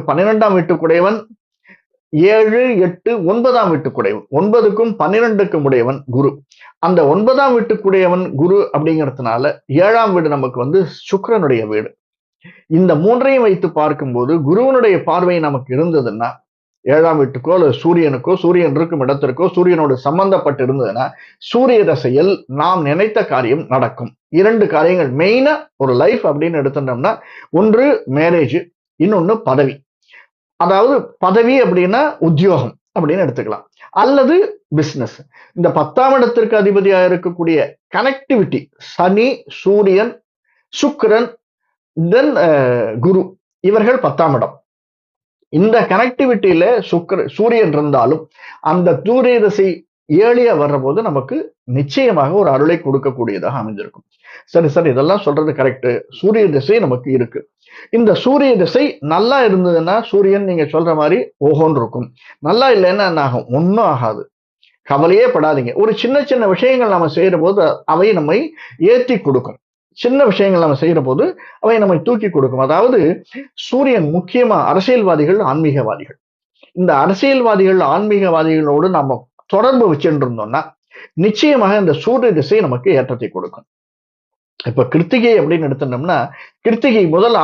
12ஆம் வீட்டுக்குடையவன் 7, 8, 9ஆம் வீட்டுக்குடையவன். 9க்கும் 12க்கும் உடையவன் குரு. அந்த 9ஆம் வீட்டுக்குடையவன் குரு அப்படிங்கிறதுனால 7ஆம் வீடு நமக்கு வந்து சுக்கிரனுடைய வீடு. இந்த 3ஐயும் வைத்து பார்க்கும்போது குருவனுடைய பார்வை நமக்கு இருந்ததுன்னா 7ஆம் வீட்டுக்கோ அல்லது சூரியனுக்கோ, சூரியன் இருக்கும் இடத்திற்கோ சூரியனோடு சம்பந்தப்பட்டு இருந்ததுன்னா சூரிய தசையில் நாம் நினைத்த காரியம் நடக்கும். 2 காரியங்கள் மெயினா ஒரு லைஃப் அப்படின்னு எடுத்துட்டோம்னா, ஒன்று மேரேஜ், இன்னொன்னு பதவி. அதாவது பதவி அப்படின்னா உத்தியோகம் அப்படின்னு எடுத்துக்கலாம், அல்லது பிசினஸ். இந்த 10ஆம் இடத்திற்கு அதிபதியா இருக்கக்கூடிய கனெக்டிவிட்டி சனி, சூரியன், சுக்கிரன், தென் குரு, இவர்கள் 10ஆம் இடம். இந்த கனெக்டிவிட்டியில சூரியன் இருந்தாலும் அந்த சூரிய திசை ஏழியா வர்றபோது நமக்கு நிச்சயமாக ஒரு அருளை கொடுக்கக்கூடியதாக அமைஞ்சிருக்கும். சரி சார், இதெல்லாம் சொல்றது கரெக்ட். சூரிய திசை நமக்கு இருக்கு. இந்த சூரிய திசை நல்லா இருந்ததுன்னா சூரியன் நீங்க சொல்ற மாதிரி ஓஹோன்னு இருக்கும். நல்லா இல்லைன்னா என்ன ஆகும்? ஒன்னும் ஆகாது. கவலையே படாதீங்க. ஒரு சின்ன சின்ன விஷயங்கள் நாம செய்யற போது அவை நம்மை ஏற்றி கொடுக்கும். சின்ன விஷயங்கள் நம்ம செய்யற போது அவை நம்மை தூக்கி கொடுக்கும். அதாவது சூரியன் முக்கியமா அரசியல்வாதிகள், ஆன்மீகவாதிகள். இந்த அரசியல்வாதிகள், ஆன்மீகவாதிகளோடு நம்ம தொடர்பு வச்சுட்டு இருந்தோம்னா நிச்சயமாக இந்த சூரிய திசை நமக்கு ஏற்றத்தை கொடுக்கும். இப்ப கிருத்திகை அப்படின்னு எடுத்துட்டோம்னா, கிருத்திகை முதல்